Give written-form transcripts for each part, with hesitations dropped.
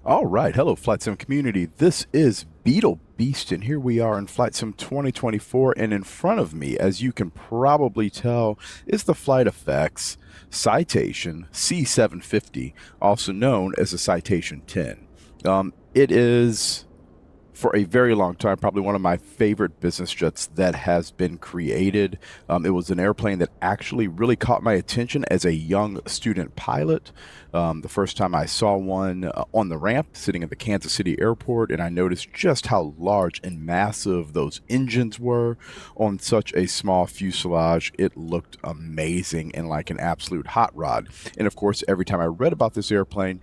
All right, hello Flight Sim community. This is Beetle Beast, and here we are in Flight Sim 2024, and in front of me, as you can probably tell, is the FlightFX Citation C-750, also known as the Citation 10. It is, for a very long time, probably one of my favorite business jets that has been created. It was an airplane that actually really caught my attention as a young student pilot. The first time I saw one on the ramp sitting at the Kansas City airport, and I noticed just how large and massive those engines were on such a small fuselage. It looked amazing and like an absolute hot rod. And of course, every time I read about this airplane,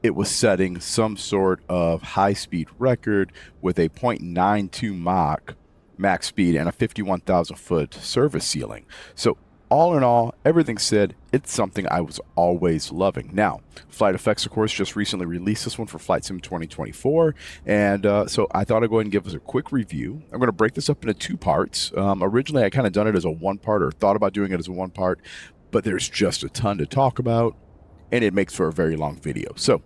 it was setting some sort of high-speed record with a 0.92 Mach max speed and a 51,000-foot service ceiling. So all in all, everything said, it's something I was always loving. Now, FlightFX, of course, just recently released this one for Flight Sim 2024, and so I thought I'd go ahead and give us a quick review. I'm going to break this up into two parts. Originally, I kind of done it as a one-part, or thought about doing it as a one-part, but there's just a ton to talk about, and it makes for a very long video. So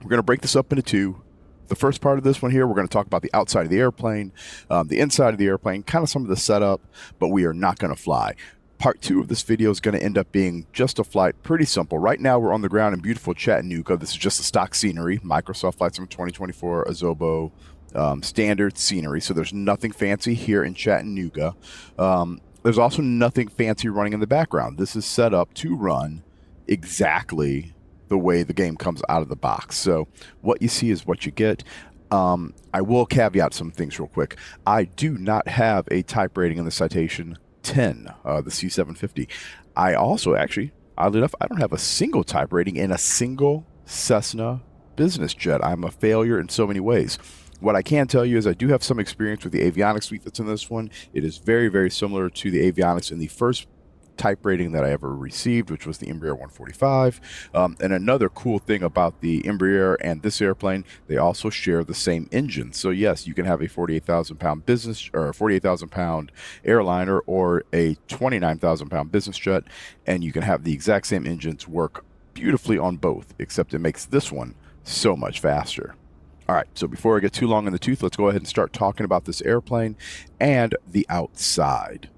we're going to break this up into two. The first part of this one here, we're going to talk about the outside of the airplane, the inside of the airplane, kind of some of the setup, but we are not going to fly. Part two of this video is going to end up being just a flight, pretty simple. Right now, we're on the ground in beautiful Chattanooga. This is just the stock scenery, Microsoft Flight Sim 2024 Azobo standard scenery. So there's nothing fancy here in Chattanooga. There's also nothing fancy running in the background. This is set up to run exactly the way the game comes out of the box. So what you see is what you get. I will caveat some things real quick. I do not have a type rating in the Citation 10, the C-750. I also actually, oddly enough, I don't have a single type rating in a single Cessna business jet. I'm a failure in so many ways. What I can tell you is I do have some experience with the avionics suite that's in this one. It is very, very similar to the avionics in the first type rating that I ever received, which was the Embraer 145. And another cool thing about the Embraer and this airplane, they also share the same engine. So yes, you can have a 48,000 pound business or 48,000 pound airliner or a 29,000 pound business jet, and you can have the exact same engines work beautifully on both, except it makes this one so much faster. All right, so before I get too long in the tooth, let's go ahead and start talking about this airplane and the outside.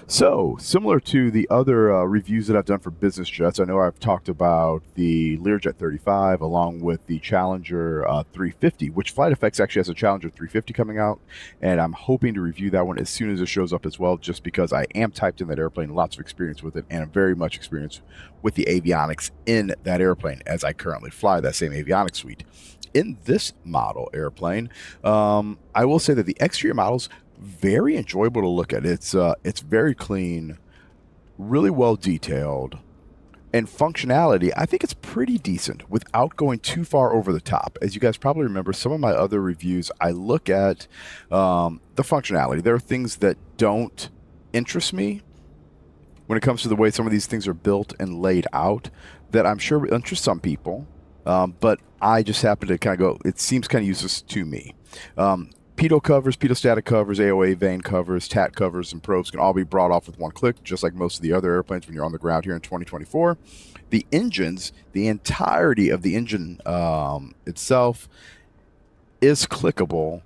So, similar to the other reviews that I've done for business jets, I know I've talked about the Learjet 35 along with the Challenger 350, which FlightFX actually has a Challenger 350 coming out, and I'm hoping to review that one as soon as it shows up as well, just because I am typed in that airplane, lots of experience with it, and I'm very much experienced with the avionics in that airplane as I currently fly that same avionics suite. In this model airplane, I will say that the exterior models, very enjoyable to look at. It's very clean, really well detailed, and functionality, I think it's pretty decent without going too far over the top. As you guys probably remember, some of my other reviews, I look at the functionality. There are things that don't interest me when it comes to the way some of these things are built and laid out that I'm sure interest some people, but I just happen to kind of go, it seems kind of useless to me. Pitot covers, pitot-static covers, AOA vane covers, TAT covers, and probes can all be brought off with one click, just like most of the other airplanes when you're on the ground here in 2024. The engines, the entirety of the engine itself is clickable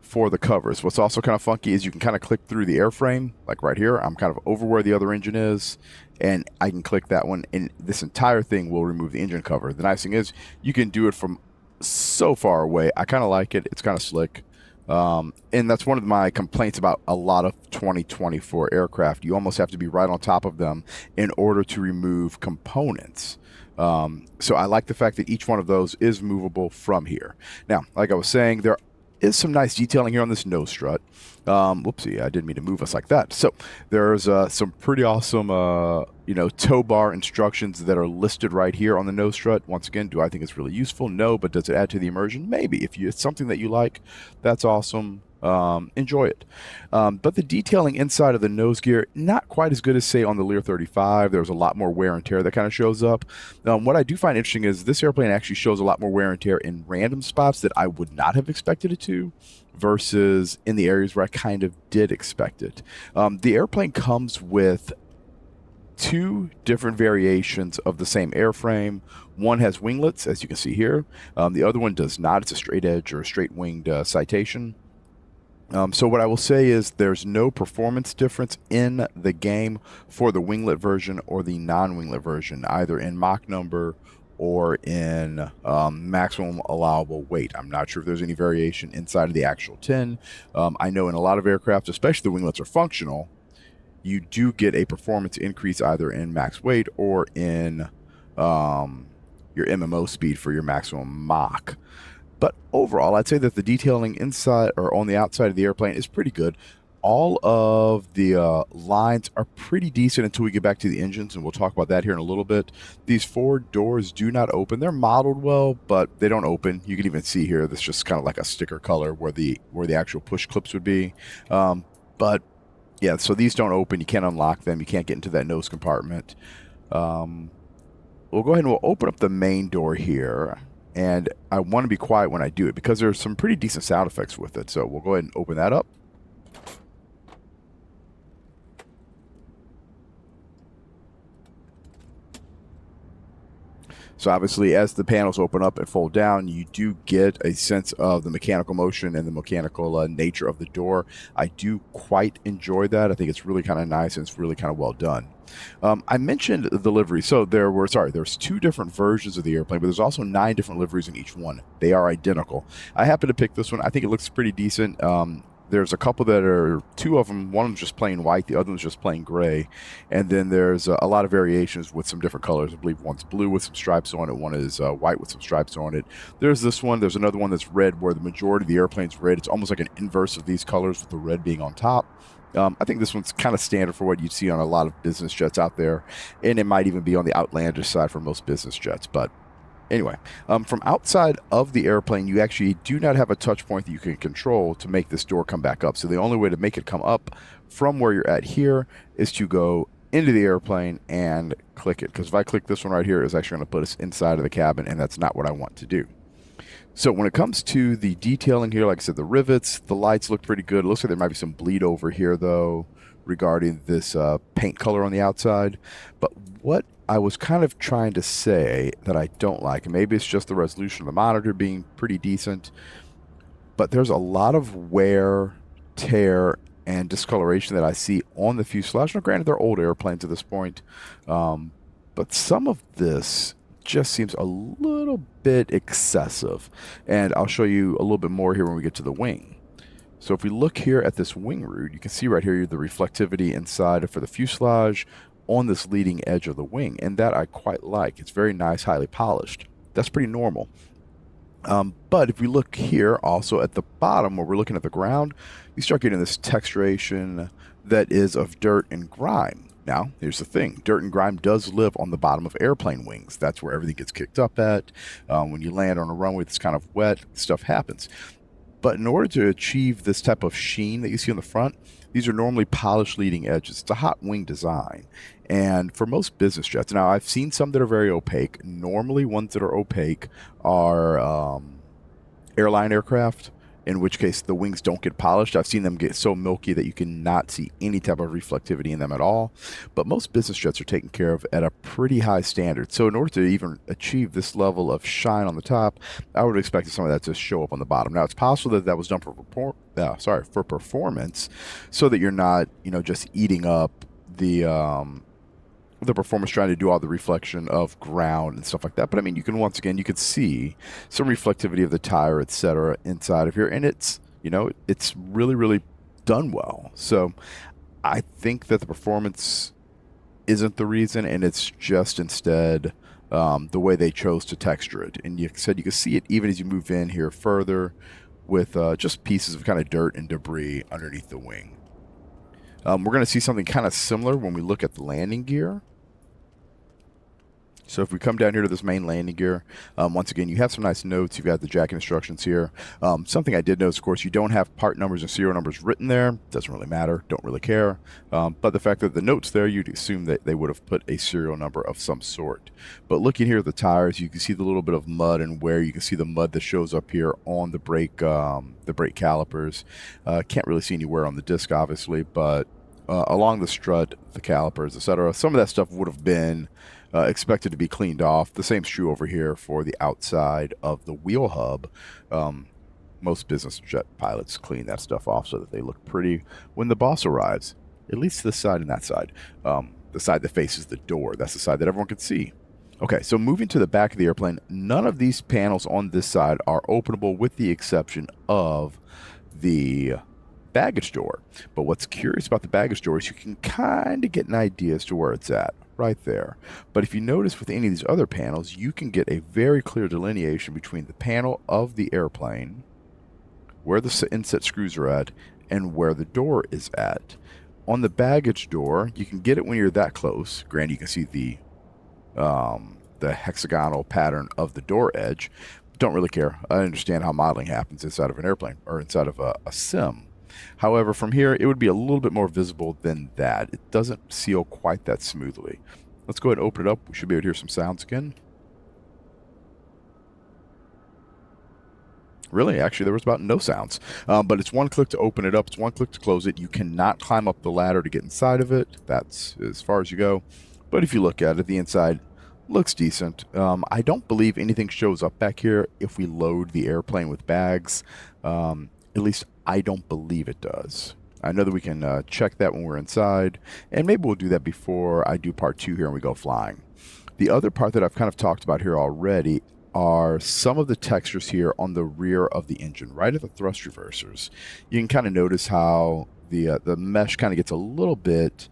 for the covers. What's also kind of funky is you can kind of click through the airframe, like right here. I'm kind of over where the other engine is, and I can click that one, and this entire thing will remove the engine cover. The nice thing is you can do it from so far away. I kind of like it. It's kind of slick. And that's one of my complaints about a lot of 2024 aircraft. You almost have to be right on top of them in order to remove components. So I like the fact that each one of those is movable from here. Now, like I was saying, there is some nice detailing here on this nose strut. Whoopsie, I didn't mean to move us like that. So there's some pretty awesome, tow bar instructions that are listed right here on the nose strut. Once again, do I think it's really useful? No, but does it add to the immersion? Maybe. If it's something that you like, that's awesome. enjoy it. But the detailing inside of the nose gear, not quite as good as, say, on the Lear 35. There's a lot more wear and tear that kind of shows up. What I do find interesting is this airplane actually shows a lot more wear and tear in random spots that I would not have expected it to, versus in the areas where I kind of did expect it. The airplane comes with two different variations of the same airframe. One has winglets, as you can see here. The other one does not. It's a straight edge or a straight winged Citation. So what I will say is there's no performance difference in the game for the winglet version or the non-winglet version, either in Mach number or in maximum allowable weight. I'm not sure if there's any variation inside of the actual tin. I know in a lot of aircraft, especially the winglets are functional, you do get a performance increase either in max weight or in your MMO speed for your maximum Mach. But overall, I'd say that the detailing inside or on the outside of the airplane is pretty good. All of the lines are pretty decent until we get back to the engines, and we'll talk about that here in a little bit. These forward doors do not open. They're modeled well, but they don't open. You can even see here, this is just kind of like a sticker color where the actual push clips would be. But yeah, so these don't open. You can't unlock them. You can't get into that nose compartment. We'll go ahead and we'll open up the main door here. And I want to be quiet when I do it because there's some pretty decent sound effects with it. So we'll go ahead and open that up. So obviously, as the panels open up and fold down, you do get a sense of the mechanical motion and the mechanical nature of the door. I do quite enjoy that. I think it's really kind of nice and it's really kind of well done. I mentioned the livery. So there's two different versions of the airplane, but there's also 9 different liveries in each one. They are identical. I happen to pick this one. I think it looks pretty decent. There's a couple that are, 2 of them, one of them's just plain white, the other one's just plain gray. And then there's a lot of variations with some different colors. I believe one's blue with some stripes on it, one is white with some stripes on it. There's this one, there's another one that's red where the majority of the airplane's red. It's almost like an inverse of these colors with the red being on top. I think this one's kind of standard for what you'd see on a lot of business jets out there, and it might even be on the outlandish side for most business jets. But anyway, from outside of the airplane, you actually do not have a touch point that you can control to make this door come back up. So the only way to make it come up from where you're at here is to go into the airplane and click it. Because if I click this one right here, it's actually going to put us inside of the cabin, and that's not what I want to do. So when it comes to the detailing here, like I said, the rivets, the lights look pretty good. It looks like there might be some bleed over here, though, regarding this paint color on the outside. But what I was kind of trying to say that I don't like, and maybe it's just the resolution of the monitor being pretty decent, but there's a lot of wear, tear, and discoloration that I see on the fuselage. Now, granted, they're old airplanes at this point, but some of this just seems a little bit excessive. And I'll show you a little bit more here when we get to the wing. So if we look here at this wing root, you can see right here the reflectivity inside for the fuselage on this leading edge of the wing, and that I quite like. It's very nice, highly polished. That's pretty normal. But if we look here also at the bottom where we're looking at the ground, you start getting this texturation that is of dirt and grime. Now, here's the thing. Dirt and grime does live on the bottom of airplane wings. That's where everything gets kicked up at. When you land on a runway that's kind of wet, stuff happens. But in order to achieve this type of sheen that you see on the front, these are normally polished leading edges. It's a hot wing design. And for most business jets, now I've seen some that are very opaque. Normally, ones that are opaque are airline aircraft, in which case the wings don't get polished. I've seen them get so milky that you cannot see any type of reflectivity in them at all. But most business jets are taken care of at a pretty high standard. So in order to even achieve this level of shine on the top, I would expect some of that to show up on the bottom. Now, it's possible that that was done for performance, so that you're not, just eating up the performance, trying to do all the reflection of ground and stuff like that. But I mean, you can see some reflectivity of the tire, etc., inside of here, and it's really, really done well. So I think that the performance isn't the reason, and it's just instead the way they chose to texture it. And you said you can see it even as you move in here further with just pieces of kind of dirt and debris underneath the wing. We're going to see something kind of similar when we look at the landing gear. So if we come down here to this main landing gear, once again, you have some nice notes. You've got the jacking instructions here. Something I did notice, of course, you don't have part numbers and serial numbers written there. Doesn't really matter. Don't really care. But the fact that the note's there, you'd assume that they would have put a serial number of some sort. But looking here at the tires, you can see the little bit of mud and wear. You can see the mud that shows up here on the brake calipers. Can't really see any wear on the disc, obviously, but along the strut, the calipers, etc. Some of that stuff would have been expected to be cleaned off. The same's true over here for the outside of the wheel hub. Most business jet pilots clean that stuff off so that they look pretty when the boss arrives. At least this side and that side. The side that faces the door. That's the side that everyone can see. Okay, so moving to the back of the airplane, none of these panels on this side are openable with the exception of the baggage door. But what's curious about the baggage door is you can kind of get an idea as to where it's at right there. But if you notice with any of these other panels, you can get a very clear delineation between the panel of the airplane, where the inset screws are at, and where the door is at. On the baggage door, you can get it when you're that close. Granted, you can see the hexagonal pattern of the door edge. Don't really care. I understand how modeling happens inside of an airplane or inside of a sim. However, from here, it would be a little bit more visible than that. It doesn't seal quite that smoothly. Let's go ahead and open it up. We should be able to hear some sounds again. Really, actually, there was about no sounds. But it's one click to open it up. It's one click to close it. You cannot climb up the ladder to get inside of it. That's as far as you go. But if you look at it, the inside looks decent. I don't believe anything shows up back here if we load the airplane with bags. At least I don't believe it does. I know that we can check that when we're inside, and maybe we'll do that before I do part 2 here and we go flying. The other part that I've kind of talked about here already are some of the textures here on the rear of the engine, right at the thrust reversers. You can kind of notice how the mesh kind of gets a little bit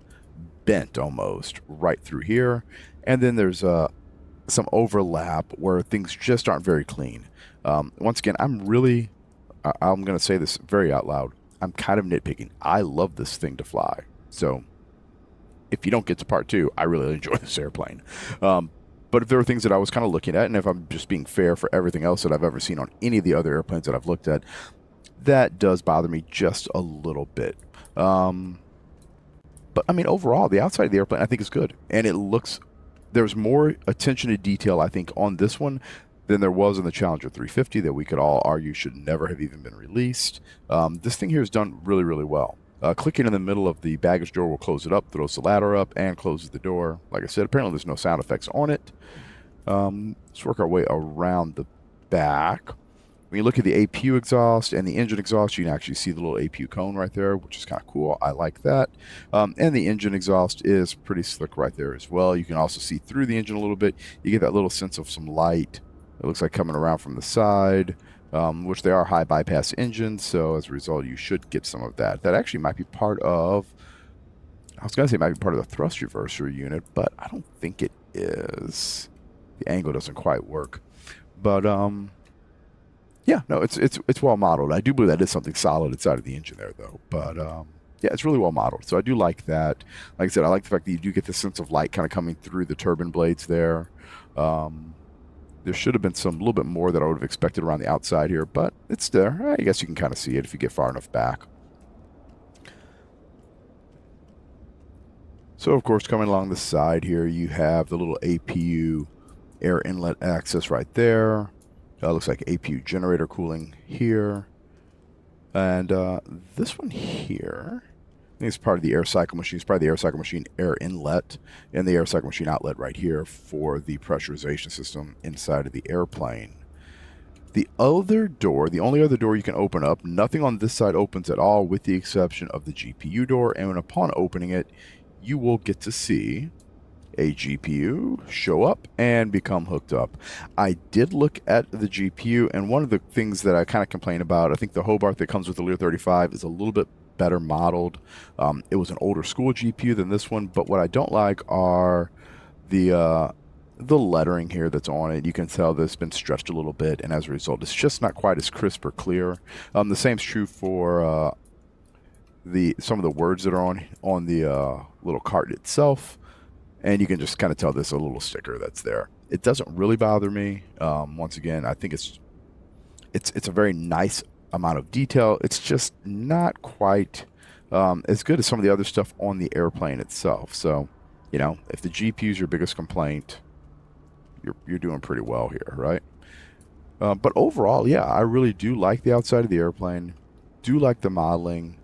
bent almost right through here, and then there's some overlap where things just aren't very clean. Once again, I'm going to say this very out loud. I'm kind of nitpicking. I love this thing to fly. So if you don't get to part 2, I really enjoy this airplane. But if there were things that I was kind of looking at, and if I'm just being fair for everything else that I've ever seen on any of the other airplanes that I've looked at, that does bother me just a little bit. But I mean, overall, the outside of the airplane I think is good. And it looks, there's more attention to detail, I think, on this one than there was in the Challenger 350 that we could all argue should never have even been released. This thing here is done really, really well. Clicking in the middle of the baggage door will close it up, throws the ladder up, and closes the door. Like I said, apparently there's no sound effects on it. Let's work our way around the back. When you look at the APU exhaust and the engine exhaust, you can actually see the little APU cone right there, which is kind of cool. I like that. And the engine exhaust is pretty slick right there as well. You can also see through the engine a little bit. You get that little sense of some light. It looks like coming around from the side, which they are high bypass engines, so as a result, you should get some of that. That actually might be part of, I was going to say it might be part of the thrust reverser unit, but I don't think it is. The angle doesn't quite work. But, yeah, no, it's well modeled. I do believe that is something solid inside of the engine there, though. But, yeah, it's really well modeled, so I do like that. Like I said, I like the fact that you do get the sense of light kind of coming through the turbine blades there. There should have been a little bit more that I would have expected around the outside here, but it's there. I guess you can kind of see it if you get far enough back. So, of course, coming along the side here, you have the little APU air inlet access right there. Looks like APU generator cooling here. And this one here, I think it's part of the air cycle machine. It's part of the air cycle machine air inlet and the air cycle machine outlet right here for the pressurization system inside of the airplane. The other door, the only other door you can open up, nothing on this side opens at all with the exception of the GPU door. And upon opening it, you will get to see a GPU show up and become hooked up. I did look at the GPU, and one of the things that I kind of complain about, I think the Hobart that comes with the Lear 35 is a little bit better modeled. It was an older school GPU than this one, but what I don't like are the lettering here that's on it. You can tell that it's been stretched a little bit, and as a result, it's just not quite as crisp or clear. The same's true for some of the words that are on the little card itself. And you can just kind of tell there's a little sticker that's there. It doesn't really bother me. Once again, I think it's a very nice amount of detail. It's just not quite as good as some of the other stuff on the airplane itself. So, if the GPU is your biggest complaint, you're doing pretty well here, right? But overall, yeah, I really do like the outside of the airplane. Do like the modeling.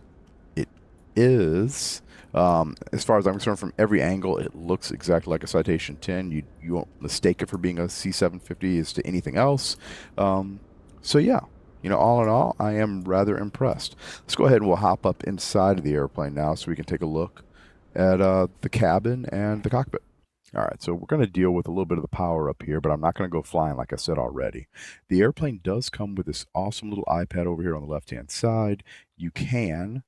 It is, as far as I'm concerned, from every angle, it looks exactly like a Citation 10. You won't mistake it for being a C-750 as to anything else. So yeah, all in all, I am rather impressed. Let's go ahead and we'll hop up inside of the airplane now so we can take a look at the cabin and the cockpit. All right, so we're going to deal with a little bit of the power up here, but I'm not going to go flying like I said already. The airplane does come with this awesome little iPad over here on the left-hand side. You can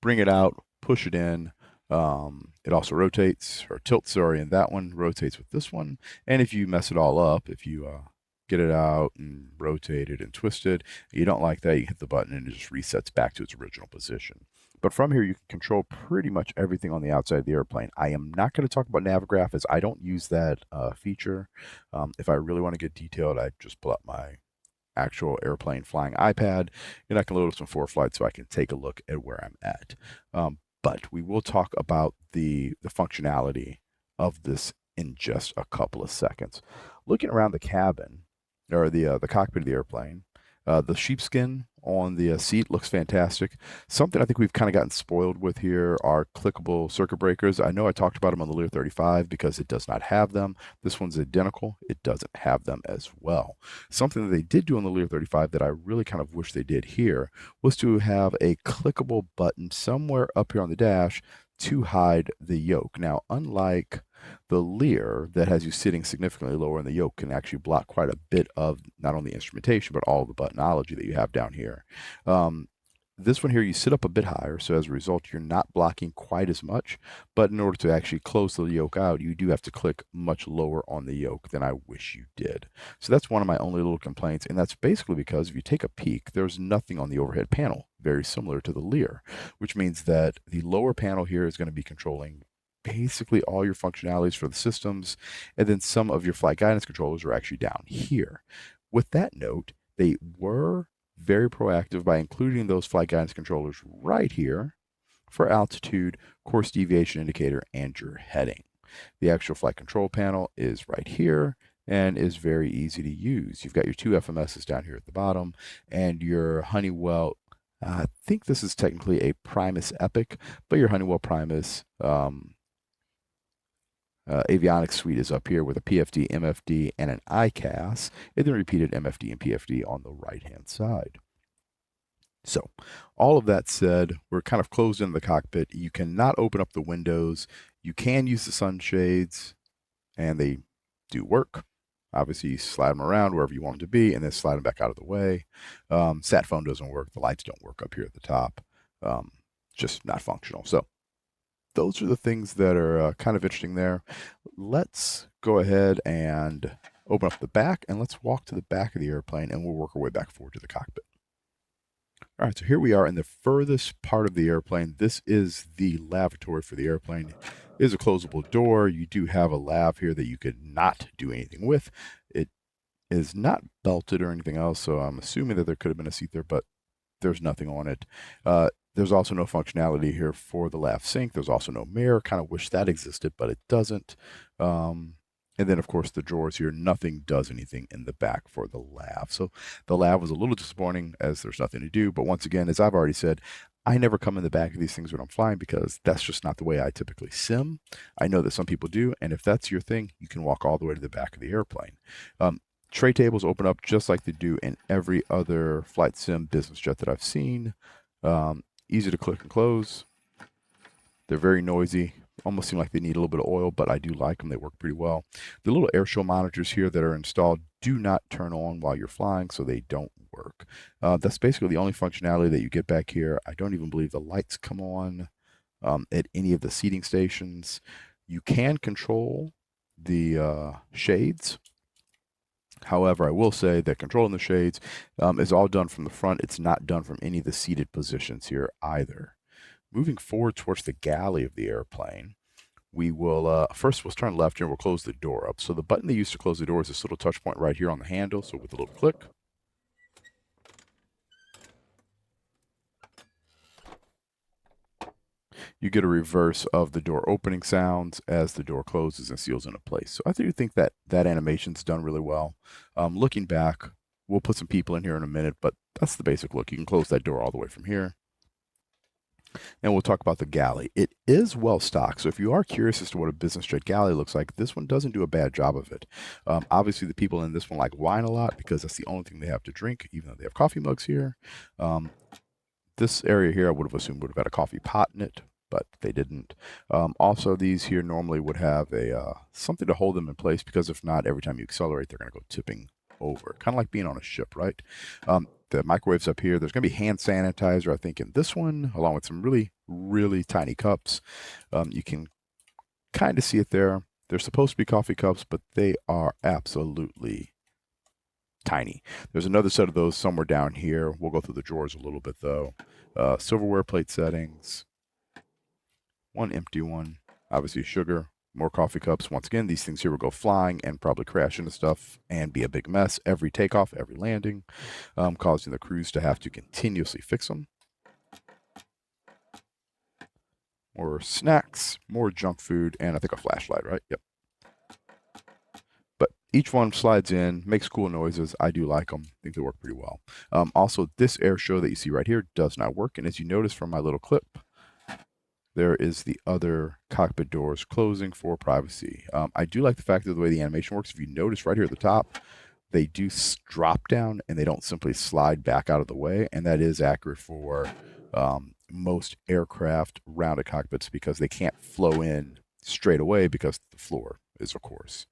bring it out, push it in. It also rotates, or tilts, sorry, and that one rotates with this one. And if you mess it all up, if you get it out and rotate it and twist it, you don't like that, you hit the button and it just resets back to its original position. But from here, you can control pretty much everything on the outside of the airplane. I am not going to talk about Navigraph as I don't use that feature. If I really want to get detailed, I just pull up my actual airplane flying iPad, and I can load up some FlightFX so I can take a look at where I'm at. But we will talk about the functionality of this in just a couple of seconds. Looking around the cabin, or the cockpit of the airplane, the sheepskin on the seat looks fantastic. Something I think we've kind of gotten spoiled with here are clickable circuit breakers. I know I talked about them on the Lear 35 because it does not have them. This one's identical. It doesn't have them as well. Something that they did do on the Lear 35 that I really kind of wish they did here was to have a clickable button somewhere up here on the dash to hide the yoke. Now, unlike the Lear that has you sitting significantly lower in the yoke can actually block quite a bit of not only instrumentation, but all of the buttonology that you have down here. This one here, you sit up a bit higher, so as a result, you're not blocking quite as much. But in order to actually close the yoke out, you do have to click much lower on the yoke than I wish you did. So that's one of my only little complaints, and that's basically because if you take a peek, there's nothing on the overhead panel, very similar to the Lear, which means that the lower panel here is going to be controlling basically all your functionalities for the systems, and then some of your flight guidance controllers are actually down here. With that note, they were very proactive by including those flight guidance controllers right here for altitude, course deviation indicator, and your heading. The actual flight control panel is right here and is very easy to use. You've got your two FMSs down here at the bottom and your Honeywell. I think this is technically a Primus Epic, but your Honeywell Primus avionics suite is up here with a PFD, MFD, and an ICAS, and then repeated MFD and PFD on the right-hand side. So, all of that said, we're kind of closed into the cockpit. You cannot open up the windows. You can use the sunshades, and they do work. Obviously, you slide them around wherever you want them to be, and then slide them back out of the way. Sat phone doesn't work. The lights don't work up here at the top. Just not functional. So, those are the things that are kind of interesting there. Let's go ahead and open up the back, and let's walk to the back of the airplane, and we'll work our way back forward to the cockpit. All right, so here we are in the furthest part of the airplane. This is the lavatory for the airplane. It is a closable door. You do have a lav here that you could not do anything with. It is not belted or anything else, so I'm assuming that there could have been a seat there, but there's nothing on it. There's also no functionality here for the lav sink. There's also no mirror. Kind of wish that existed, but it doesn't. And then, of course, the drawers here, nothing does anything in the back for the lav. So the lav was a little disappointing as there's nothing to do. But once again, as I've already said, I never come in the back of these things when I'm flying because that's just not the way I typically sim. I know that some people do, and if that's your thing, you can walk all the way to the back of the airplane. Tray tables open up just like they do in every other flight sim business jet that I've seen. Easy to click and close. They're very noisy. Almost seem like they need a little bit of oil, but I do like them. They work pretty well. The little air show monitors here that are installed do not turn on while you're flying, so they don't work. That's basically the only functionality that you get back here. I don't even believe the lights come on at any of the seating stations. You can control the shades. However, I will say that controlling the shades is all done from the front. It's not done from any of the seated positions here either. Moving forward towards the galley of the airplane, we will, first we'll turn left here and we'll close the door up. So the button they use to close the door is this little touch point right here on the handle. So with a little click, you get a reverse of the door opening sounds as the door closes and seals into place. So I do think that that animation's done really well. Looking back, we'll put some people in here in a minute, but that's the basic look. You can close that door all the way from here. And we'll talk about the galley. It is well stocked. So if you are curious as to what a business jet galley looks like, this one doesn't do a bad job of it. Obviously, the people in this one like wine a lot because that's the only thing they have to drink, even though they have coffee mugs here. This area here, I would have assumed would have had a coffee pot in it, but they didn't. Also, these here normally would have a something to hold them in place because if not, every time you accelerate, they're going to go tipping over. Kind of like being on a ship, right? The microwaves up here. There's going to be hand sanitizer, I think, in this one, along with some really, really tiny cups. You can kind of see it there. They're supposed to be coffee cups, but they are absolutely tiny. There's another set of those somewhere down here. We'll go through the drawers a little bit, though. Silverware plate settings. One empty one. Obviously, sugar. More coffee cups. Once again, these things here will go flying and probably crash into stuff and be a big mess every takeoff, every landing, causing the crews to have to continuously fix them. More snacks, more junk food, and I think a flashlight, right? Yep. But each one slides in, makes cool noises. I do like them. I think they work pretty well. Also, this air show that you see right here does not work. And as you notice from my little clip, there is the other cockpit doors closing for privacy. I do like the fact that the way the animation works, if you notice right here at the top, they do drop down and they don't simply slide back out of the way. And that is accurate for most aircraft rounded cockpits because they can't flow in straight away because the floor is, of course,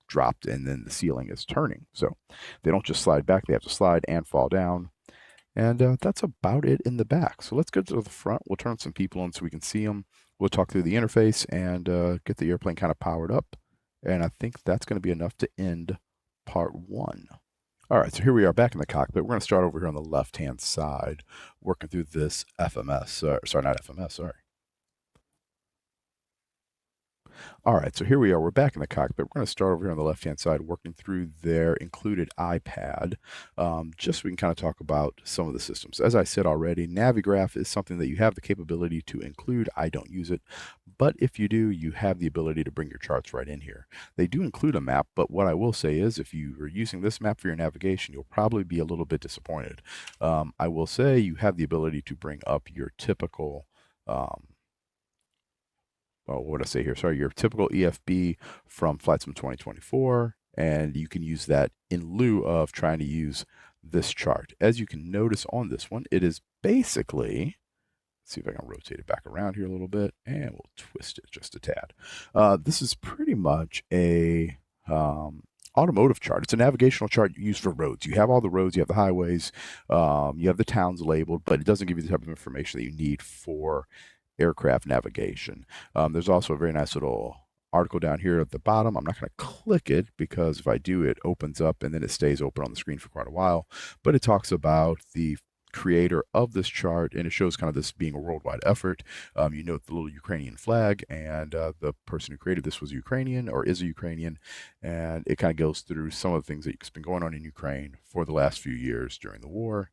dropped and then the ceiling is turning. So they don't just slide back, they have to slide and fall down. And that's about it in the back. So let's go to the front. We'll turn some people on so we can see them. We'll talk through the interface and get the airplane kind of powered up. And I think that's going to be enough to end part one. All right, so here we are back in the cockpit. We're going to start over here on the left-hand side, working through this FMS. Sorry, not FMS, sorry. All right, so here we are. We're back in the cockpit. We're going to start over here on the left-hand side, working through their included iPad, just so we can kind of talk about some of the systems. As I said already, Navigraph is something that you have the capability to include. I don't use it, but if you do, you have the ability to bring your charts right in here. They do include a map, but what I will say is if you are using this map for your navigation, you'll probably be a little bit disappointed. I will say you have the ability to bring up your typical what would I say here? Sorry, your typical EFB from Flight Sim 2024, and you can use that in lieu of trying to use this chart. As you can notice on this one, it is basically, let's see if I can rotate it back around here a little bit, and we'll twist it just a tad. This is pretty much a automotive chart. It's a navigational chart used for roads. You have all the roads, you have the highways, you have the towns labeled, but it doesn't give you the type of information that you need for aircraft navigation. There's also a very nice little article down here at the bottom. I'm not going to click it because if I do, it opens up and then it stays open on the screen for quite a while. But it talks about the creator of this chart, and it shows kind of this being a worldwide effort. You note the little Ukrainian flag, and the person who created this was Ukrainian or is a Ukrainian, and it kind of goes through some of the things that's been going on in Ukraine for the last few years during the war.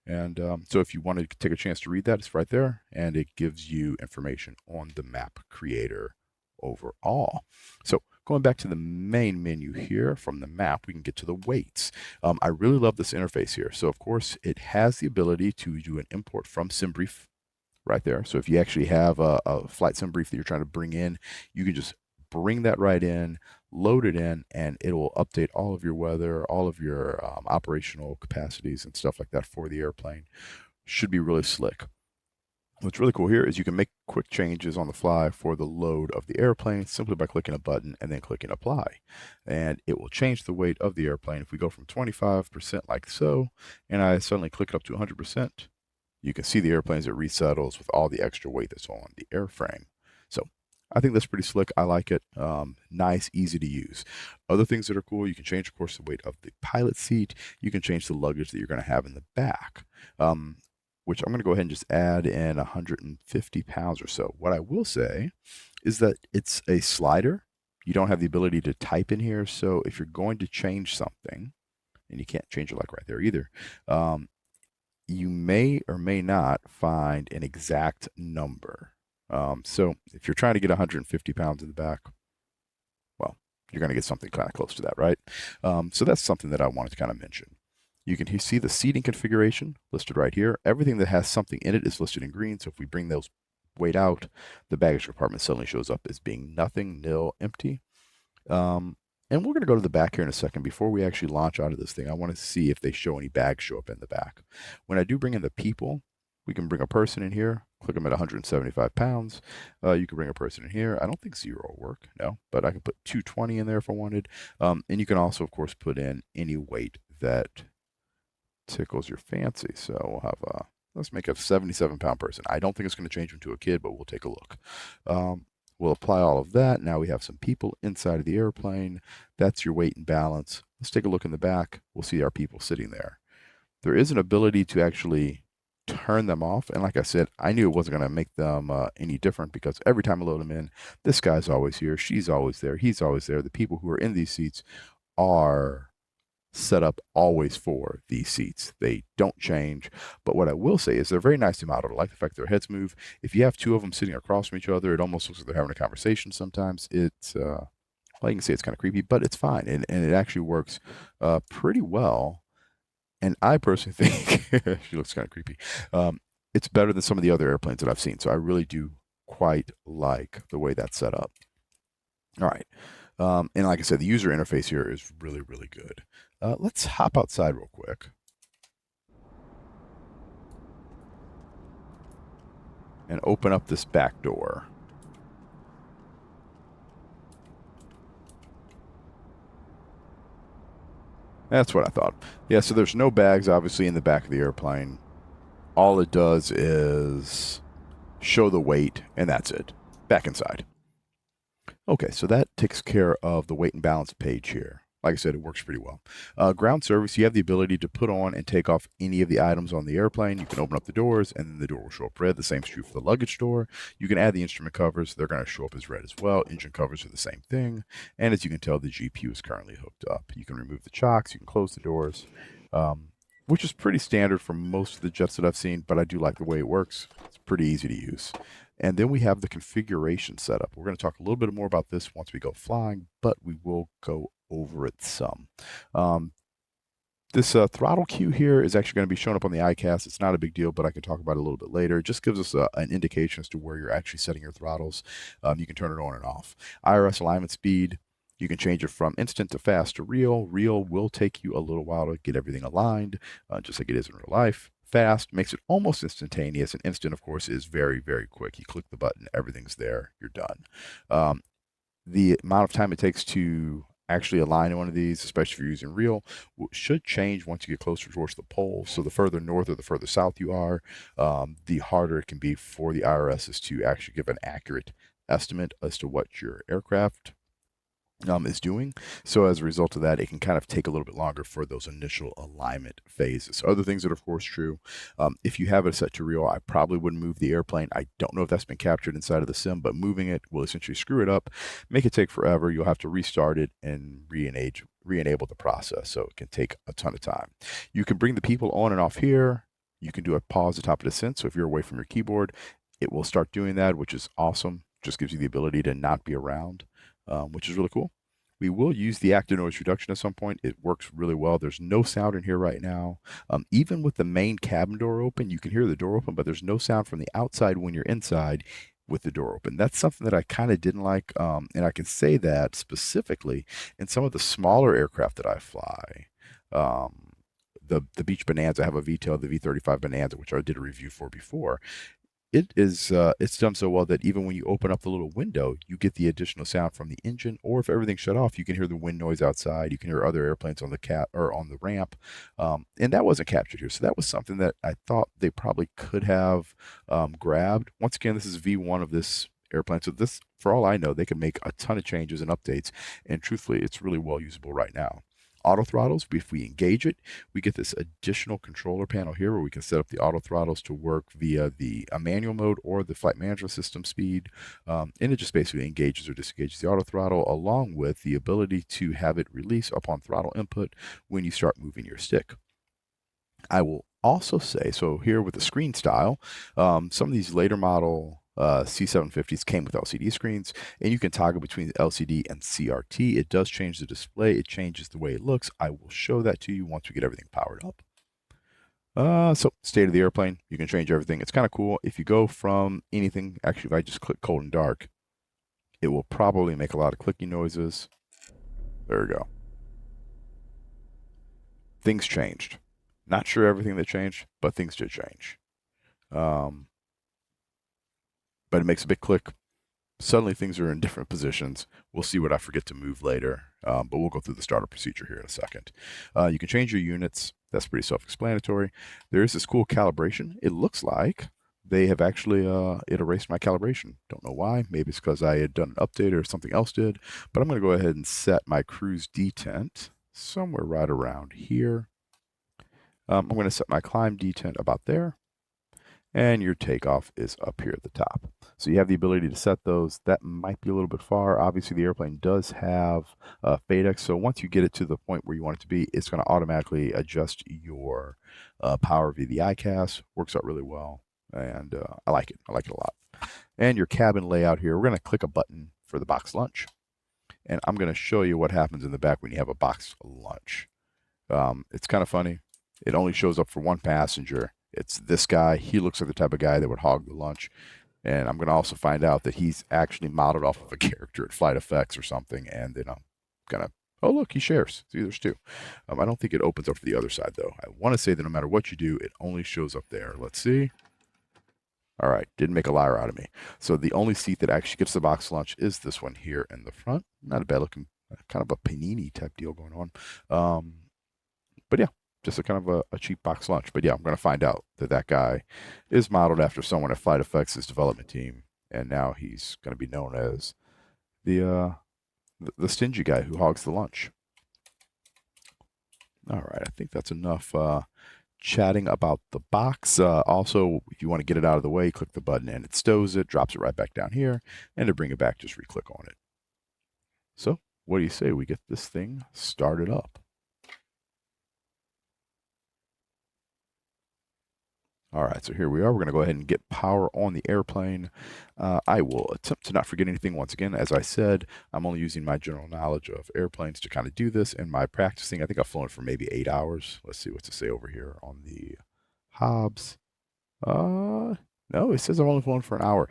And so if you want to take a chance to read that, it's right there, and it gives you information on the map creator overall. So going back to the main menu here from the map, we can get to the weights. I really love this interface here. So of course, it has the ability to do an import from SimBrief right there. So if you actually have a flight sim brief that you're trying to bring in, you can just bring that right in, load it in, and it will update all of your weather, all of your operational capacities and stuff like that for the airplane. Should be really slick. What's really cool here is you can make quick changes on the fly for the load of the airplane simply by clicking a button and then clicking apply. And it will change the weight of the airplane. If we go from 25% like so, and I suddenly click it up to 100%, you can see the airplane as it resettles with all the extra weight that's on the airframe. So I think that's pretty slick. I like it. Nice, easy to use. Other things that are cool, you can change, of course, the weight of the pilot seat. You can change the luggage that you're going to have in the back. which I'm going to go ahead and just add in 150 pounds or so. What I will say is that it's a slider. You don't have the ability to type in here. So if you're going to change something, and you can't change it like right there either, you may or may not find an exact number. So if you're trying to get 150 pounds in the back, well, you're going to get something kind of close to that, right? So that's something that I wanted to kind of mention. You can see the seating configuration listed right here. Everything that has something in it is listed in green. So if we bring those weight out, the baggage compartment suddenly shows up as being nothing, nil, empty. And we're going to go to the back here in a second. Before we actually launch out of this thing, I want to see if they show any bags show up in the back. When I do bring in the people, we can bring a person in here, click them at 175 pounds. You can bring a person in here. I don't think 0 will work, no, but I can put 220 in there if I wanted. And you can also, of course, put in any weight that tickles your fancy. So we'll have let's make a 77-pound person. I don't think it's going to change into a kid, but we'll take a look. We'll apply all of that. Now we have some people inside of the airplane. That's your weight and balance. Let's take a look in the back. We'll see our people sitting there. There is an ability to actually turn them off. And like I said, I knew it wasn't going to make them any different because every time I load them in, this guy's always here. She's always there. He's always there. The people who are in these seats are set up always for these seats. They don't change. But what I will say is they're very nicely modeled. I like the fact their heads move. If you have two of them sitting across from each other, it almost looks like they're having a conversation sometimes. It's, well, you can say it's kind of creepy, but it's fine. And it actually works pretty well. And I personally think, she looks kind of creepy. It's better than some of the other airplanes that I've seen. So I really do quite like the way that's set up. All right. And like I said, the user interface here is really, really good. Let's hop outside real quick. And open up this back door. That's what I thought. Yeah, so there's no bags, obviously, in the back of the airplane. All it does is show the weight, and that's it. Back inside. Okay, so that takes care of the weight and balance page here. Like I said, it works pretty well. Ground service, you have the ability to put on and take off any of the items on the airplane. You can open up the doors, and then the door will show up red. The same is true for the luggage door. You can add the instrument covers. They're going to show up as red as well. Engine covers are the same thing. And as you can tell, the GPU is currently hooked up. You can remove the chocks. You can close the doors, which is pretty standard for most of the jets that I've seen, but I do like the way it works. It's pretty easy to use. And then we have the configuration setup. We're going to talk a little bit more about this once we go flying, but we will go over it some. This throttle cue here is actually going to be shown up on the iCast. It's not a big deal, but I can talk about it a little bit later. It just gives us an indication as to where you're actually setting your throttles. You can turn it on and off. IRS alignment speed, you can change it from instant to fast to real. Real will take you a little while to get everything aligned, just like it is in real life. Fast makes it almost instantaneous, and instant, of course, is very, very quick. You click the button, everything's there, you're done. The amount of time it takes to actually align one of these, especially if you're using real, should change once you get closer towards the pole. So the further north or the further south you are, the harder it can be for the IRSs to actually give an accurate estimate as to what your aircraft is doing. So as a result of that, it can kind of take a little bit longer for those initial alignment phases. Other things that are of course true, if you have it set to real, I probably wouldn't move the airplane. I don't know if that's been captured inside of the sim, but moving it will essentially screw it up, make it take forever. You'll have to restart it and re-enable the process. So it can take a ton of time. You can bring the people on and off here. You can do a pause at the top of the descent. So if you're away from your keyboard, it will start doing that, which is awesome. Just gives you the ability to not be around. Which is really cool. We will use the active noise reduction at some point. It works really well. There's no sound in here right now. Even with the main cabin door open, you can hear the door open, but there's no sound from the outside when you're inside with the door open. That's something that I kind of didn't like, and I can say that specifically in some of the smaller aircraft that I fly. The Beach Bonanza, I have a VTOL, the V35 Bonanza, which I did a review for before. It's done so well that even when you open up the little window, you get the additional sound from the engine, or if everything's shut off, you can hear the wind noise outside. You can hear other airplanes on the or on the ramp, and that wasn't captured here. So that was something that I thought they probably could have grabbed. Once again, this is V1 of this airplane, so this, for all I know, they can make a ton of changes and updates, and truthfully, it's really well usable right now. auto throttles. If we engage it, we get this additional controller panel here where we can set up the auto throttles to work via the manual mode or the flight management system speed. And it just basically engages or disengages the auto throttle, along with the ability to have it release upon throttle input when you start moving your stick. I will also say, so here with the screen style, some of these later model C750s came with LCD screens, and you can toggle between LCD and CRT. It does change the display. It changes the way it looks. I will show that to you once we get everything powered up. So state of the airplane, you can change everything. It's kind of cool. If you go from anything, actually, if I just click cold and dark, it will probably make a lot of clicking noises. There we go. Things changed. Not sure everything that changed, but things did change. But it makes a big click. Suddenly things are in different positions. We'll see what I forget to move later, but we'll go through the startup procedure here in a second. You can change your units. That's pretty self-explanatory. There is this cool calibration. It looks like they have actually it erased my calibration. Don't know why. Maybe it's because I had done an update or something else did. But I'm going to go ahead and set my cruise detent somewhere right around here. I'm going to set my climb detent about there. And your takeoff is up here at the top. So you have the ability to set those. That might be a little bit far. Obviously, the airplane does have FlightFX. So once you get it to the point where you want it to be, it's going to automatically adjust your power via the ICAS. Works out really well. And I like it. I like it a lot. And your cabin layout here, we're going to click a button for the box lunch. And I'm going to show you what happens in the back when you have a box lunch. It's kind of funny. It only shows up for one passenger. It's this guy. He looks like the type of guy that would hog the lunch. And I'm going to also find out that he's actually modeled off of a character at FlightFX or something. And then I'm going to, oh, look, he shares. See, there's two. I don't think it opens up to the other side, though. I want to say that no matter what you do, it only shows up there. Let's see. All right, didn't make a liar out of me. So the only seat that actually gets the box lunch is this one here in the front. Not a bad looking, kind of a panini type deal going on. But yeah. Just a kind of a cheap box lunch. But yeah, I'm going to find out that that guy is modeled after someone at FlightFX's development team. And now he's going to be known as the stingy guy who hogs the lunch. All right, I think that's enough chatting about the box. Also, if you want to get it out of the way, click the button and it stows it, drops it right back down here. And to bring it back, just re-click on it. So what do you say we get this thing started up? All right, so here we are. We're going to go ahead and get power on the airplane. I will attempt to not forget anything once again. As I said, I'm only using my general knowledge of airplanes to kind of do this. And my practicing, I think I've flown for maybe 8 hours. Let's see what's to say over here on the Hobbs. No, it says I've only flown for an hour.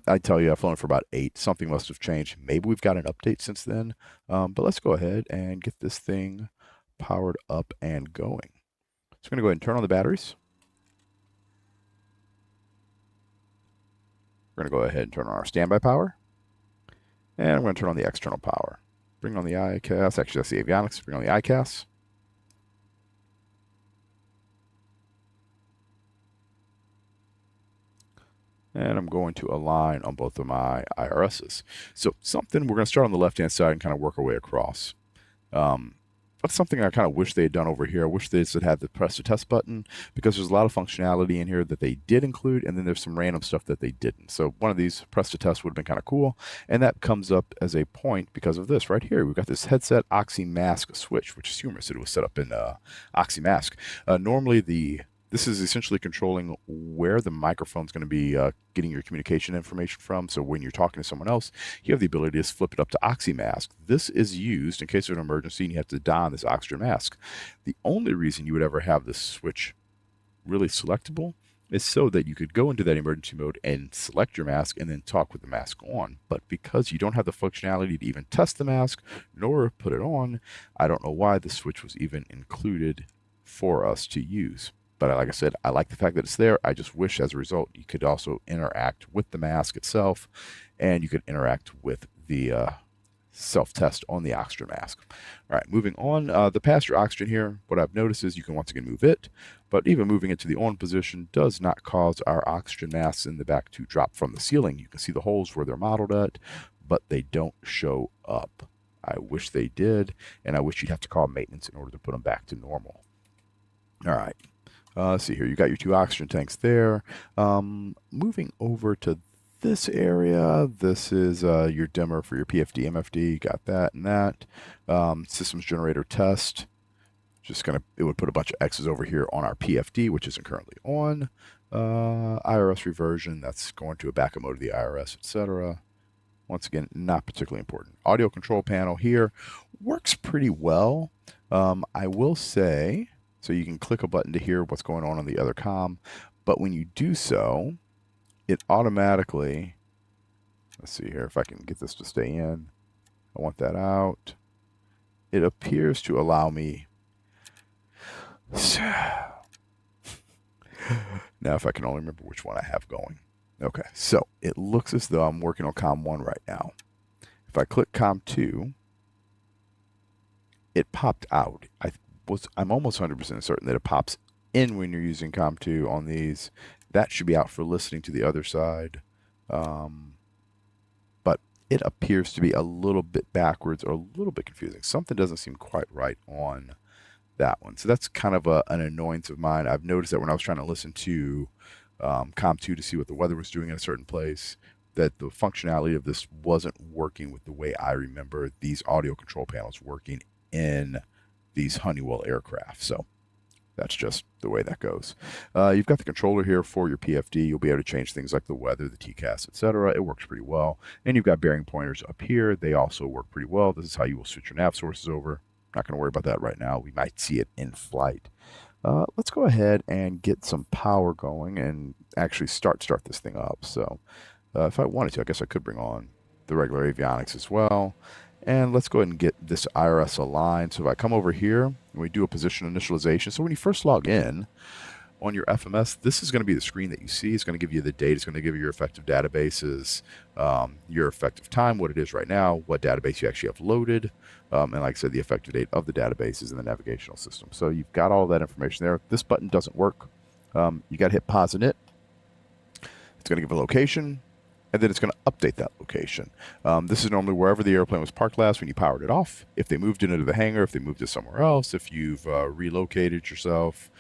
I tell you, I've flown for about 8. Something must have changed. Maybe we've got an update since then. But let's go ahead and get this thing powered up and going. So I'm going to go ahead and turn on the batteries. We're going to go ahead and turn on our standby power. And I'm going to turn on the external power. Bring on the ICAS. Actually, that's the avionics. Bring on the ICAS. And I'm going to align on both of my IRSs. So something, we're going to start on the left-hand side and kind of work our way across. That's something I kind of wish they had done over here. I wish they had the press to test button, because there's a lot of functionality in here that they did include, and then there's some random stuff that they didn't. So one of these press to test would have been kind of cool, and that comes up as a point because of this right here. We've got this headset Oxy Mask switch, which is humorous that it was set up in Oxy Mask. Normally this is essentially controlling where the microphone is going to be getting your communication information from. So when you're talking to someone else, you have the ability to just flip it up to Oxy Mask. This is used in case of an emergency and you have to don this oxygen mask. The only reason you would ever have this switch really selectable is so that you could go into that emergency mode and select your mask and then talk with the mask on. But because you don't have the functionality to even test the mask nor put it on, I don't know why the switch was even included for us to use. But like I said, I like the fact that it's there. I just wish as a result you could also interact with the mask itself, and you could interact with the self-test on the oxygen mask. All right, moving on. The passenger oxygen here, what I've noticed is you can once again move it, but even moving it to the on position does not cause our oxygen masks in the back to drop from the ceiling. You can see the holes where they're modeled at, but they don't show up. I wish they did, and I wish you'd have to call maintenance in order to put them back to normal. All right. Let's see here. You got your 2 oxygen tanks there. Moving over to this area, this is your dimmer for your PFD, MFD. Got that and that. Systems generator test. It would put a bunch of X's over here on our PFD, which isn't currently on. IRS reversion, that's going to a backup mode of the IRS, etc. Once again, not particularly important. Audio control panel here works pretty well. I will say, so you can click a button to hear what's going on the other comm, but when you do so, it automatically, let's see here if I can get this to stay in. I want that out. It appears to allow me. Now, if I can only remember which one I have going. Okay, so it looks as though I'm working on COM 1 right now. If I click COM 2, it popped out. I'm almost 100% certain that it pops in when you're using COM 2 on these. That should be out for listening to the other side. But it appears to be a little bit backwards or a little bit confusing. Something doesn't seem quite right on that one. So that's kind of an annoyance of mine. I've noticed that when I was trying to listen to COM 2 to see what the weather was doing in a certain place, that the functionality of this wasn't working with the way I remember these audio control panels working in these Honeywell aircraft. So that's just the way that goes. You've got the controller here for your PFD. You'll be able to change things like the weather, the TCAS, etc. It works pretty well. And you've got bearing pointers up here. They also work pretty well. This is how you will switch your nav sources over. Not going to worry about that right now. We might see it in flight. Let's go ahead and get some power going and actually start this thing up. So if I wanted to, I guess I could bring on the regular avionics as well. And let's go ahead and get this IRS aligned. So if I come over here and we do a position initialization. So when you first log in on your FMS, this is going to be the screen that you see. It's going to give you the date. It's going to give you your effective databases, your effective time, what it is right now, what database you actually have loaded, and like I said, the effective date of the databases in the navigational system. So you've got all that information there. This button doesn't work. You got to hit pause init. It's going to give a location, and then it's going to update that location. This is normally wherever the airplane was parked last when you powered it off. If they moved it into the hangar, if they moved it somewhere else, if you've relocated yourself,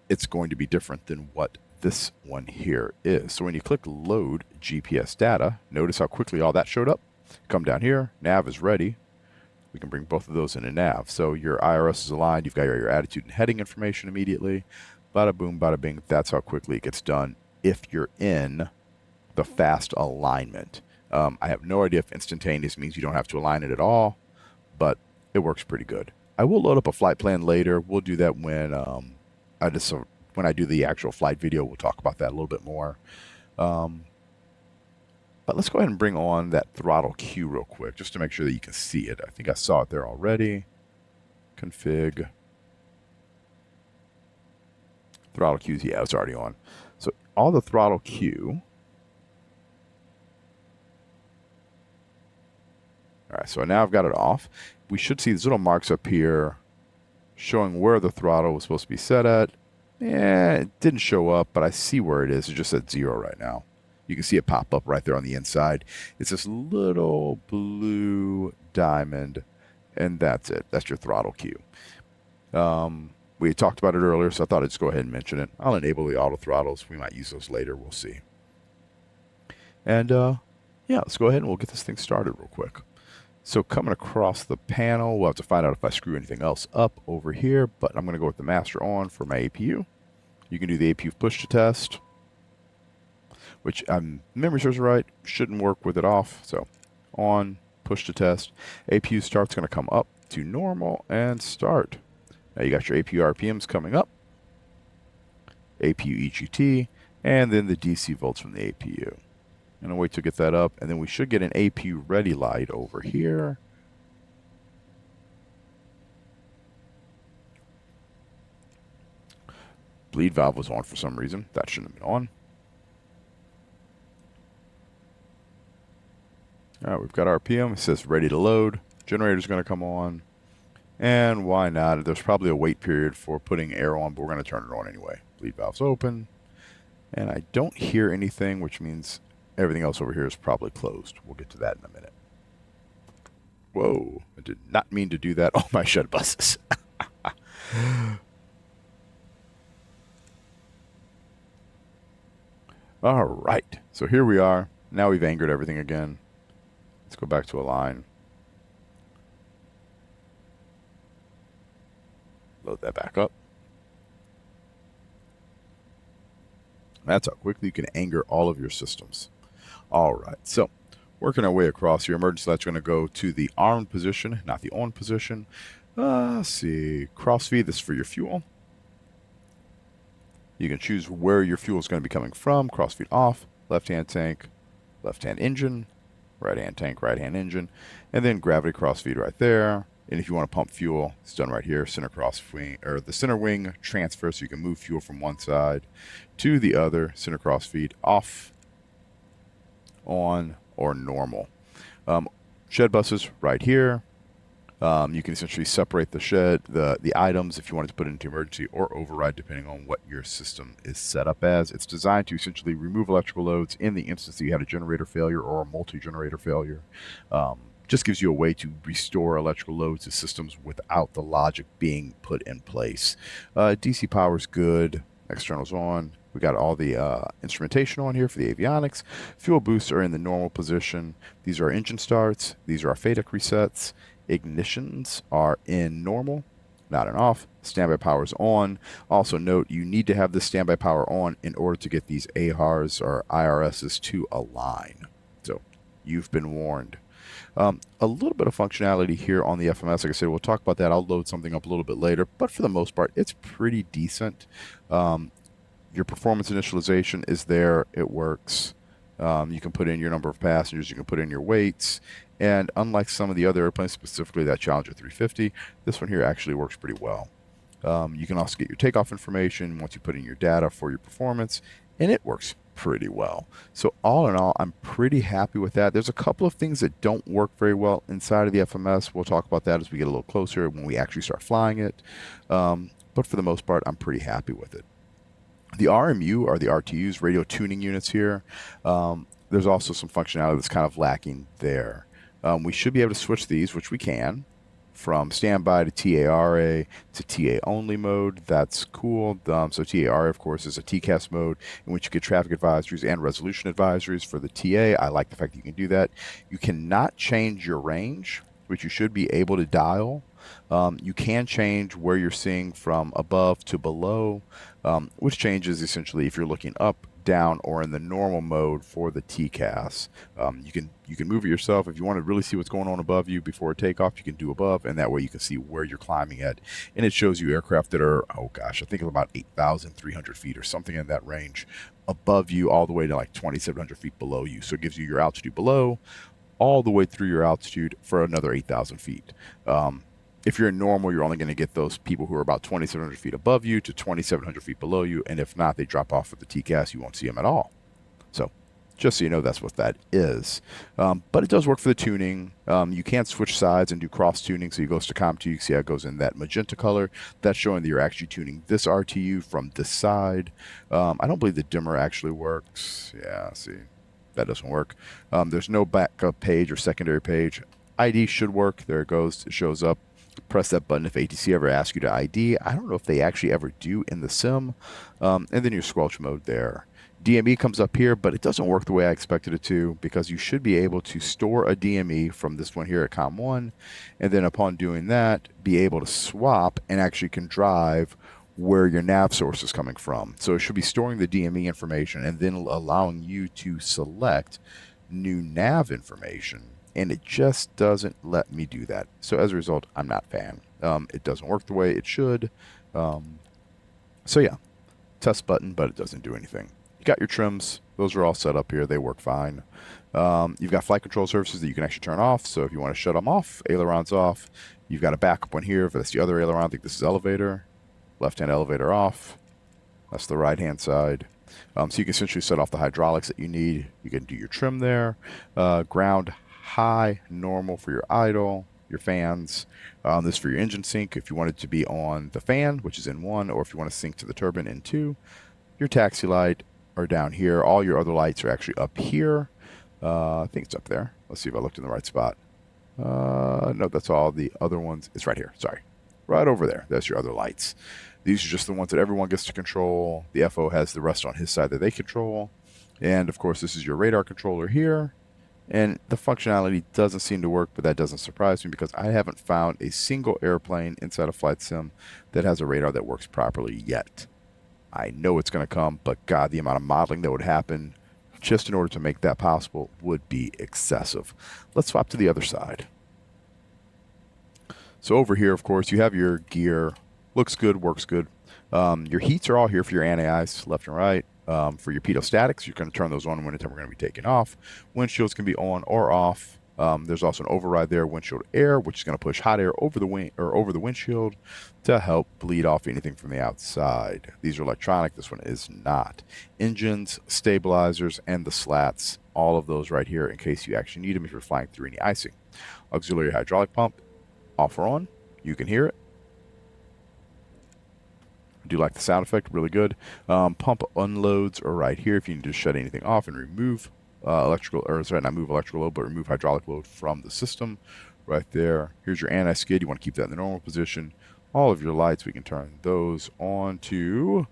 it's going to be different than what this one here is. So when you click load GPS data, notice how quickly all that showed up. Come down here, nav is ready. We can bring both of those into nav. So your IRS is aligned. You've got your attitude and heading information immediately. Bada boom, bada bing. That's how quickly it gets done if you're in the fast alignment. I have no idea if instantaneous means you don't have to align it at all, but it works pretty good. I will load up a flight plan later. We'll do that when when I do the actual flight video. We'll talk about that a little bit more. But let's go ahead and bring on that throttle cue real quick, just to make sure that you can see it. I think I saw it there already. Config. Throttle cues, yeah, it's already on. So all the throttle cue. All right, so now I've got it off. We should see these little marks up here showing where the throttle was supposed to be set at. It didn't show up, but I see where it is. It's just at 0 right now. You can see it pop up right there on the inside. It's this little blue diamond, and that's it. That's your throttle cue. We talked about it earlier, so I thought I'd just go ahead and mention it. I'll enable the auto throttles. We might use those later. We'll see. And yeah, let's go ahead and we'll get this thing started real quick. So coming across the panel, we'll have to find out if I screw anything else up over here, but I'm going to go with the master on for my APU. You can do the APU push to test, which memory serves right, shouldn't work with it off. So on, push to test. APU start's going to come up to normal and start. Now you got your APU RPMs coming up, APU EGT, and then the DC volts from the APU. And I'll wait to get that up, and then we should get an APU ready light over here. Bleed valve was on for some reason. That shouldn't have been on. All right, we've got RPM. It says ready to load. Generator's going to come on. And why not? There's probably a wait period for putting air on, but we're going to turn it on anyway. Bleed valve's open. And I don't hear anything, which means everything else over here is probably closed. We'll get to that in a minute. Whoa, I did not mean to do that on my shed buses. All right, so here we are. Now we've anchored everything again. Let's go back to a line. Load that back up. That's how quickly you can anchor all of your systems. All right, so working our way across, your emergency light's going to go to the armed position, not the on position. Let's see, crossfeed, this is for your fuel. You can choose where your fuel is going to be coming from. Crossfeed off, left-hand tank, left-hand engine, right-hand tank, right-hand engine, and then gravity crossfeed right there. And if you want to pump fuel, it's done right here. Center crossfeed, or the center wing transfer, so you can move fuel from one side to the other. Center crossfeed off, on, or normal. Shed buses right here. You can essentially separate the shed, the items if you wanted to put it into emergency or override depending on what your system is set up as. It's designed to essentially remove electrical loads in the instance that you had a generator failure or a multi-generator failure. Just gives you a way to restore electrical loads to systems without the logic being put in place. DC power is good. Externals on. We got all the instrumentation on here for the avionics. Fuel boosts are in the normal position. These are engine starts. These are our FADEC resets. Ignitions are in normal, not in off. Standby power is on. Also note, you need to have this standby power on in order to get these AHRs or IRSs to align. So you've been warned. A little bit of functionality here on the FMS. Like I said, we'll talk about that. I'll load something up a little bit later, but for the most part, it's pretty decent. Your performance initialization is there. It works. You can put in your number of passengers. You can put in your weights. And unlike some of the other airplanes, specifically that Challenger 350, this one here actually works pretty well. You can also get your takeoff information once you put in your data for your performance, and it works pretty well. So all in all, I'm pretty happy with that. There's a couple of things that don't work very well inside of the FMS. We'll talk about that as we get a little closer when we actually start flying it. But for the most part, I'm pretty happy with it. The RMU are the RTUs, radio tuning units here. There's also some functionality that's kind of lacking there. We should be able to switch these, which we can, from standby to TARA to TA only mode. That's cool. So TARA, of course, is a TCAS mode in which you get traffic advisories and resolution advisories. For the TA, I like the fact that you can do that. You cannot change your range, which you should be able to dial. You can change where you're seeing from above to below, which changes essentially if you're looking up, down, or in the normal mode for the TCAS. You can move it yourself. If you want to really see what's going on above you before takeoff, you can do above, and that way you can see where you're climbing at. And it shows you aircraft that are, oh gosh, I think of about 8,300 feet or something in that range above you, all the way to like 2,700 feet below you. So it gives you your altitude below, all the way through your altitude for another 8,000 feet. If you're in normal, you're only going to get those people who are about 2,700 feet above you to 2,700 feet below you. And if not, they drop off with the TCAS. You won't see them at all. So just so you know, that's what that is. But it does work for the tuning. You can switch sides and do cross tuning. So you go Stacom 2, you can see how it goes in that magenta color. That's showing that you're actually tuning this RTU from this side. I don't believe the dimmer actually works. Yeah, see, that doesn't work. There's no backup page or secondary page. ID should work. There it goes. It shows up. Press that button if ATC ever asks you to ID. I don't know if they actually ever do in the sim. And then your squelch mode there. DME comes up here, but it doesn't work the way I expected it to, because you should be able to store a DME from this one here at COM1, and then upon doing that, be able to swap and actually can drive where your nav source is coming from. So it should be storing the DME information and then allowing you to select new nav information. And it just doesn't let me do that. So as a result, I'm not a fan. It doesn't work the way it should. So yeah, test button, but it doesn't do anything. You got your trims. Those are all set up here. They work fine. You've got flight control surfaces that you can actually turn off. So if you want to shut them off, ailerons off. You've got a backup one here. If that's the other aileron, I think this is elevator. Left-hand elevator off. That's the right-hand side. So you can essentially set off the hydraulics that you need. You can do your trim there. Ground high, normal for your idle, your fans. This for your engine sync if you want it to be on the fan, which is in 1, or if you want to sync to the turbine in 2. Your taxi light are down here. All your other lights are actually up here. I think it's up there. Let's see if I looked in the right spot. No, that's all the other ones. It's right here. Sorry. Right over there. That's your other lights. These are just the ones that everyone gets to control. The FO has the rest on his side that they control. And of course, this is your radar controller here. And the functionality doesn't seem to work, but that doesn't surprise me because I haven't found a single airplane inside a flight sim that has a radar that works properly yet. I know it's going to come, but God, the amount of modeling that would happen just in order to make that possible would be excessive. Let's swap to the other side. So over here, of course, you have your gear. Looks good, works good. Your heats are all here for your anti-ice, left and right. For your pedostatics, you're going to turn those on whenever we're going to be taking off. Windshields can be on or off. There's also an override there, windshield air, which is going to push hot air over the wing or over the windshield to help bleed off anything from the outside. These are electronic. This one is not. Engines, stabilizers, and the slats. All of those right here in case you actually need them if you're flying through any icing. Auxiliary hydraulic pump, off or on. You can hear it. I do like the sound effect, really good. Pump unloads are right here if you need to shut anything off and remove electrical, or sorry, not move electrical load, but remove hydraulic load from the system right there. Here's your anti-skid. You want to keep that in the normal position. All of your lights, we can turn those on to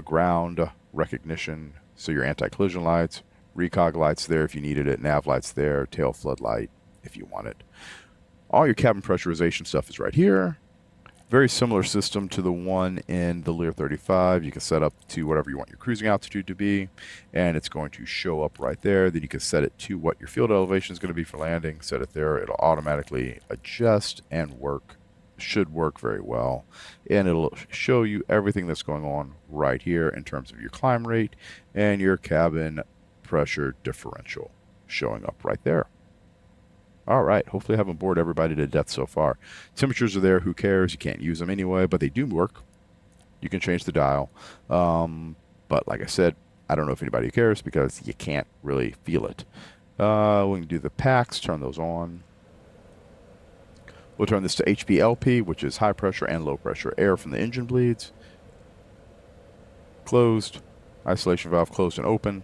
ground recognition. So your anti-collision lights, recog lights there if you needed it, nav lights there, tail floodlight if you want it. All your cabin pressurization stuff is right here. Very similar system to the one in the Lear 35. You can set up to whatever you want your cruising altitude to be, and it's going to show up right there. Then you can set it to what your field elevation is going to be for landing. Set it there. It'll automatically adjust and work. Should work very well. And it'll show you everything that's going on right here in terms of your climb rate and your cabin pressure differential showing up right there. All right, hopefully I haven't bored everybody to death so far. Temperatures are there, who cares? You can't use them anyway, but they do work. You can change the dial. But like I said, I don't know if anybody cares because you can't really feel it. We can do the packs, turn those on. We'll turn this to HPLP, which is high pressure and low pressure air from the engine bleeds. Closed, isolation valve closed and open.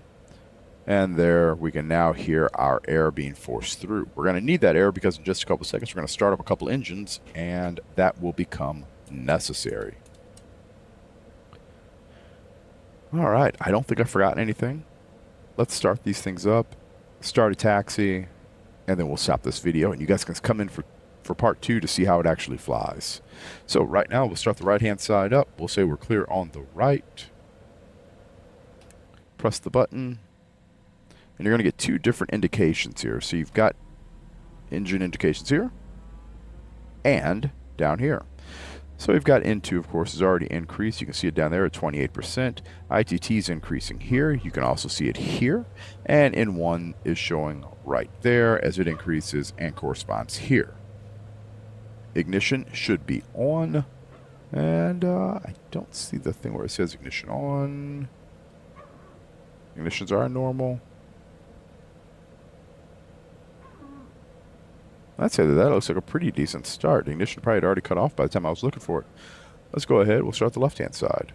And there we can now hear our air being forced through. We're going to need that air because in just a couple of seconds we're going to start up a couple engines and that will become necessary. All right, I don't think I've forgotten anything. Let's start these things up, start a taxi, and then we'll stop this video and you guys can come in for part 2 to see how it actually flies. So right now we'll start the right-hand side up. We'll say we're clear on the right. Press the button. And you're going to get 2 different indications here. So you've got engine indications here and down here. So we've got N2, of course, is already increased. You can see it down there at 28%. ITT is increasing here. You can also see it here. And N1 is showing right there as it increases and corresponds here. Ignition should be on. And I don't see the thing where it says ignition on. Ignitions are normal. I'd say that looks like a pretty decent start. The ignition probably had already cut off by the time I was looking for it. Let's go ahead. We'll start the left-hand side.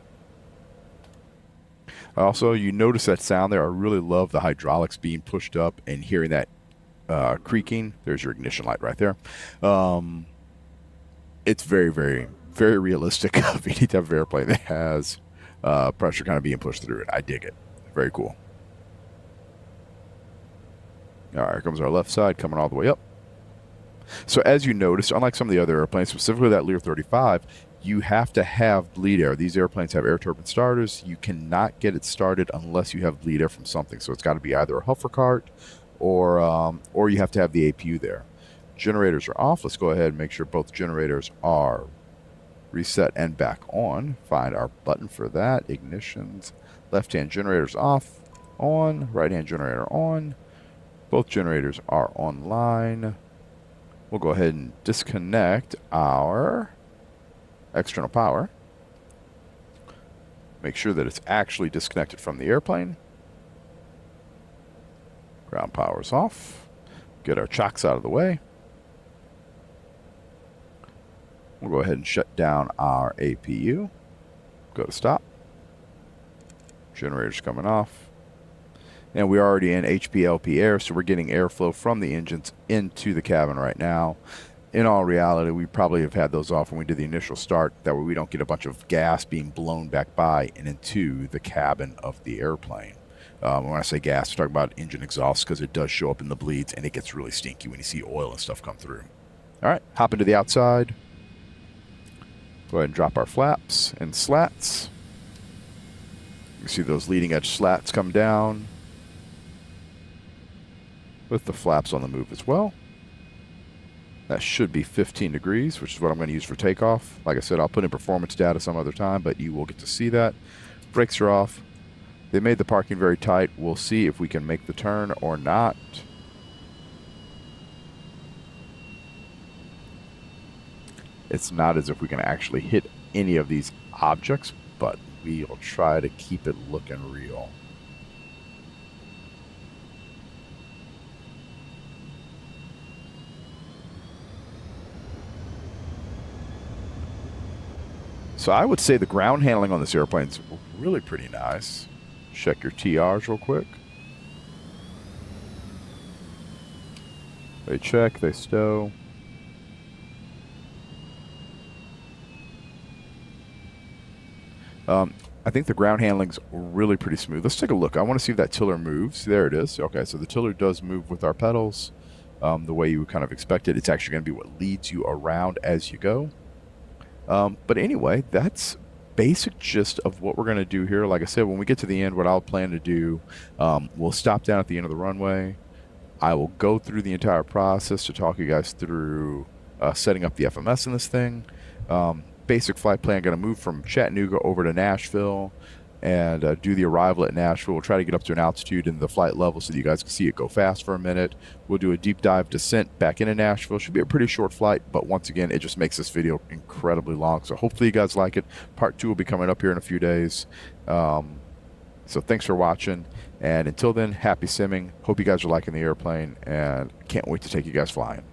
Also, you notice that sound there. I really love the hydraulics being pushed up and hearing that creaking. There's your ignition light right there. It's very, very, very realistic. If you need to have an airplane that has pressure kind of being pushed through it. I dig it. Very cool. All right, here comes our left side coming all the way up. So as you notice, unlike some of the other airplanes, specifically that Lear 35, you have to have bleed air. These airplanes have air turbine starters. You cannot get it started unless you have bleed air from something. So it's got to be either a huffer cart or you have to have the APU there. Generators are off. Let's go ahead and make sure both generators are reset and back on. Find our button for that. Ignitions. Left-hand generators off, on. Right-hand generator on. Both generators are online. We'll go ahead and disconnect our external power. Make sure that it's actually disconnected from the airplane. Ground power's off. Get our chocks out of the way. We'll go ahead and shut down our APU. Go to stop. Generator's coming off. And we're already in HPLP air, so we're getting airflow from the engines into the cabin right now. In all reality, we probably have had those off when we did the initial start. That way we don't get a bunch of gas being blown back by and into the cabin of the airplane. When I say gas, I'm talking about engine exhaust because it does show up in the bleeds and it gets really stinky when you see oil and stuff come through. All right, hop into the outside. Go ahead and drop our flaps and slats. You see those leading edge slats come down with the flaps on the move as well. That should be 15 degrees, which is what I'm going to use for takeoff. Like I said, I'll put in performance data some other time, but you will get to see that. Brakes are off. They made the parking very tight. We'll see if we can make the turn or not. It's not as if we can actually hit any of these objects, but we'll try to keep it looking real. So I would say the ground handling on this airplane is really pretty nice. Check your TRs real quick. They check, they stow. I think the ground handling's really pretty smooth. Let's take a look. I want to see if that tiller moves. There it is. Okay, so the tiller does move with our pedals the way you would kind of expect it. It's actually going to be what leads you around as you go. But anyway, that's basic gist of what we're going to do here. Like I said, when we get to the end, what I'll plan to do, we'll stop down at the end of the runway. I will go through the entire process to talk you guys through setting up the FMS in this thing. Basic flight plan, going to move from Chattanooga over to Nashville and do the arrival at Nashville. We'll try to get up to an altitude in the flight level so that you guys can see it go fast for a minute. We'll do a deep dive descent back into Nashville. Should be a pretty short flight, but once again, it just makes this video incredibly long. So hopefully you guys like it. Part 2 will be coming up here in a few days. So thanks for watching. And until then, happy simming. Hope you guys are liking the airplane and can't wait to take you guys flying.